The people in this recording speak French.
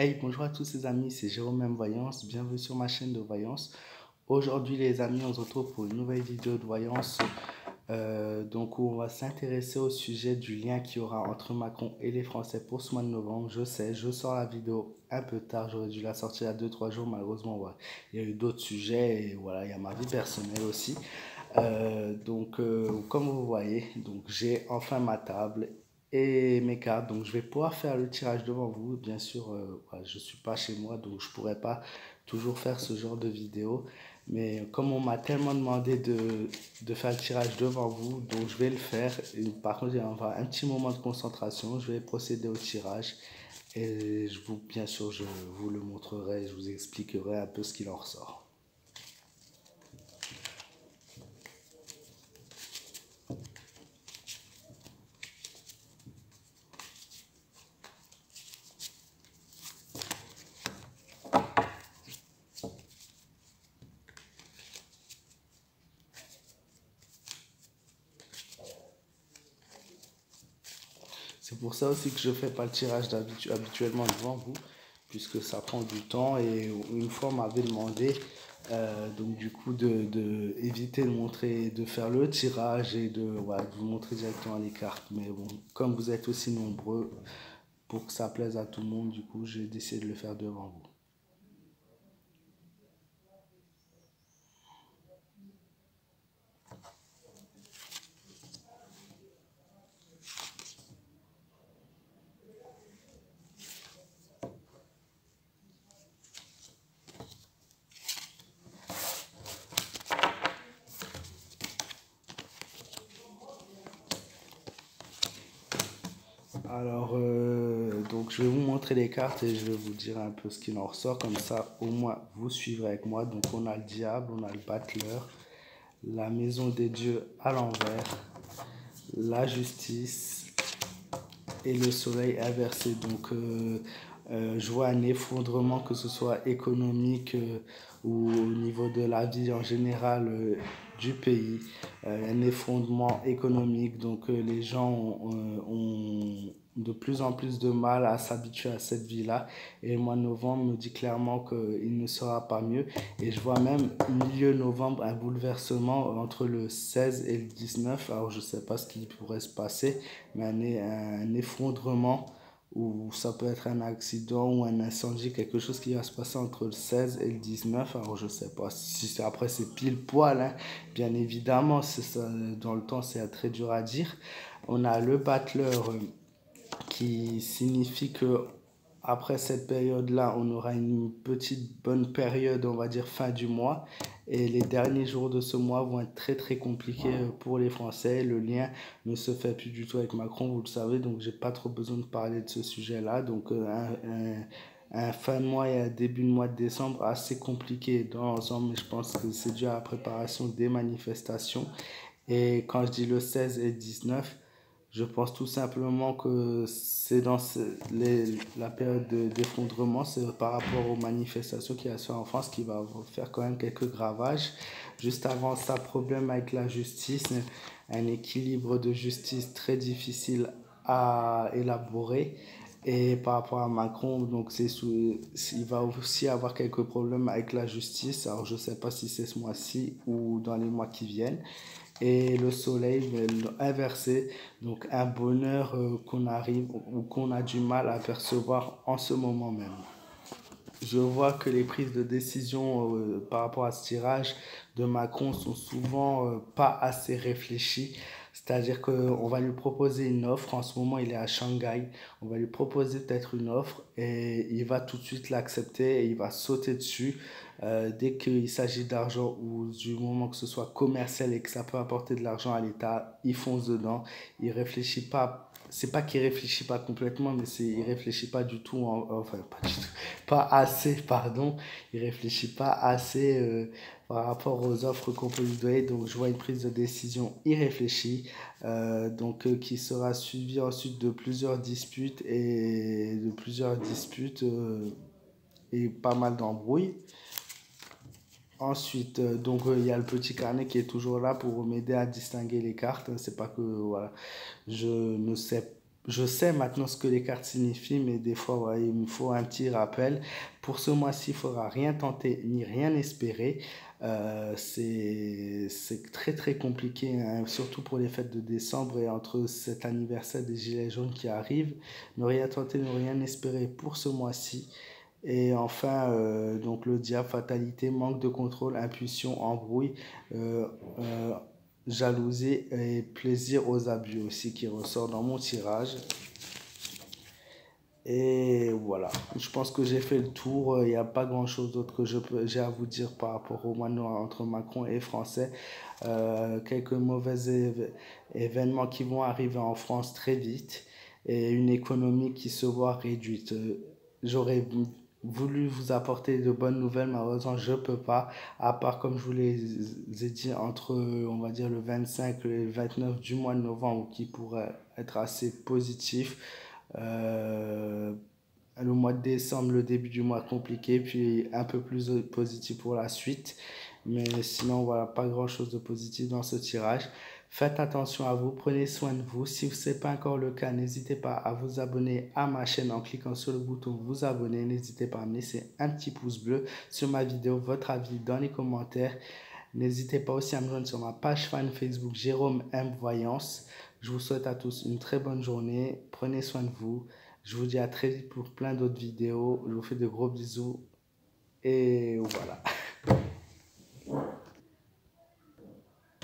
Hey, bonjour à tous les amis, c'est Jérôme M Voyance, bienvenue sur ma chaîne de voyance. Aujourd'hui les amis, on se retrouve pour une nouvelle vidéo de voyance, où on va s'intéresser au sujet du lien qu'il y aura entre Macron et les Français pour ce mois de novembre. Je sais, je sors la vidéo un peu tard, j'aurais dû la sortir il y a 2-3 jours, malheureusement voilà. Il y a eu d'autres sujets et voilà, il y a ma vie personnelle aussi. Comme vous voyez, donc j'ai enfin ma table et mes cartes. Donc, je vais pouvoir faire le tirage devant vous. Bien sûr, voilà, je ne suis pas chez moi, donc je ne pourrais pas toujours faire ce genre de vidéo. Mais comme on m'a tellement demandé de faire le tirage devant vous, donc je vais le faire. Et par contre, il va y avoir un petit moment de concentration. Je vais procéder au tirage. Et bien sûr, je vous le montrerai, je vous expliquerai un peu ce qu'il en ressort. C'est pour ça aussi que je ne fais pas le tirage habituellement devant vous, puisque ça prend du temps. Et une fois, on m'avait demandé donc du coup éviter de montrer, de faire le tirage et voilà, de vous montrer directement les cartes. Mais bon, comme vous êtes aussi nombreux, pour que ça plaise à tout le monde, du coup, j'ai décidé de le faire devant vous. Alors, donc je vais vous montrer les cartes et je vais vous dire un peu ce qu'il en ressort. Comme ça, au moins, vous suivrez avec moi. Donc, on a le diable, on a le battleur, la maison des dieux à l'envers, la justice et le soleil inversé. Je vois un effondrement, que ce soit économique ou au niveau de la vie en général du pays. Un effondrement économique. Les gens ont de plus en plus de mal à s'habituer à cette vie-là. Et le mois de novembre me dit clairement qu'il ne sera pas mieux. Et je vois même milieu novembre un bouleversement entre le 16 et le 19. Alors je ne sais pas ce qui pourrait se passer, mais un effondrement ou ça peut être un accident ou un incendie, quelque chose qui va se passer entre le 16 et le 19. Alors je sais pas si après c'est pile poil, hein. Bien évidemment, ça, dans le temps c'est très dur à dire. On a le battleur qui signifie que après cette période-là, on aura une petite bonne période, on va dire fin du mois. Et les derniers jours de ce mois vont être très compliqués pour les Français. Le lien ne se fait plus du tout avec Macron, vous le savez, donc j'ai pas trop besoin de parler de ce sujet-là. Un fin de mois et un début de mois de décembre assez compliqué dans l'ensemble, mais je pense que c'est dû à la préparation des manifestations. Et quand je dis le 16 et 19, je pense tout simplement que c'est la période d'effondrement, c'est par rapport aux manifestations qu'il y a sur en France qui va faire quand même quelques gravages. Juste avant ça, problème avec la justice, un équilibre de justice très difficile à élaborer. Et par rapport à Macron, il va aussi avoir quelques problèmes avec la justice. Alors je ne sais pas si c'est ce mois-ci ou dans les mois qui viennent. Et le soleil inversé, donc un bonheur qu'on arrive ou qu'on a du mal à percevoir en ce moment même. Je vois que les prises de décision par rapport à ce tirage de Macron sont souvent pas assez réfléchies. C'est-à-dire qu'on va lui proposer une offre. En ce moment, il est à Shanghai. On va lui proposer peut-être une offre et il va tout de suite l'accepter et il va sauter dessus. Dès qu'il s'agit d'argent ou du moment que ce soit commercial et que ça peut apporter de l'argent à l'État, il fonce dedans. Il réfléchit pas. C'est pas qu'il réfléchit pas complètement, mais il réfléchit pas du tout, enfin pas du tout, pas assez, pardon. Il réfléchit pas assez par rapport aux offres qu'on peut lui donner. Donc je vois une prise de décision irréfléchie, qui sera suivie ensuite de plusieurs disputes et pas mal d'embrouilles. Ensuite, il y a le petit carnet qui est toujours là pour m'aider à distinguer les cartes. C'est pas que voilà, je ne sais je sais maintenant ce que les cartes signifient, mais des fois, ouais, il me faut un petit rappel. Pour ce mois-ci, il ne faudra rien tenter ni rien espérer. C'est très très compliqué, hein, surtout pour les fêtes de décembre et entre cet anniversaire des Gilets jaunes qui arrive. Ne rien tenter, ne rien espérer pour ce mois-ci. Et enfin, donc le diable, fatalité, manque de contrôle, impulsion, embrouille, euh, euh, jalousie et plaisir aux abus aussi qui ressort dans mon tirage. Et voilà, je pense que j'ai fait le tour. Il n'y a pas grand-chose d'autre que j'ai à vous dire par rapport au mois de novembre entre Macron et Français. Quelques mauvais événements qui vont arriver en France très vite et une économie qui se voit réduite. J'aurais voulu vous apporter de bonnes nouvelles, malheureusement je ne peux pas, à part comme je vous les ai dit entre on va dire le 25 et le 29 du mois de novembre qui pourrait être assez positif. Euh, le mois de décembre, le début du mois compliqué, puis un peu plus positif pour la suite. Mais sinon, voilà, pas grand-chose de positif dans ce tirage. Faites attention à vous, prenez soin de vous. Si ce n'est pas encore le cas, n'hésitez pas à vous abonner à ma chaîne en cliquant sur le bouton vous abonner. N'hésitez pas à me laisser un petit pouce bleu sur ma vidéo, votre avis dans les commentaires. N'hésitez pas aussi à me joindre sur ma page fan Facebook Jérôme M Voyance. Je vous souhaite à tous une très bonne journée. Prenez soin de vous. Je vous dis à très vite pour plein d'autres vidéos. Je vous fais de gros bisous. Et voilà.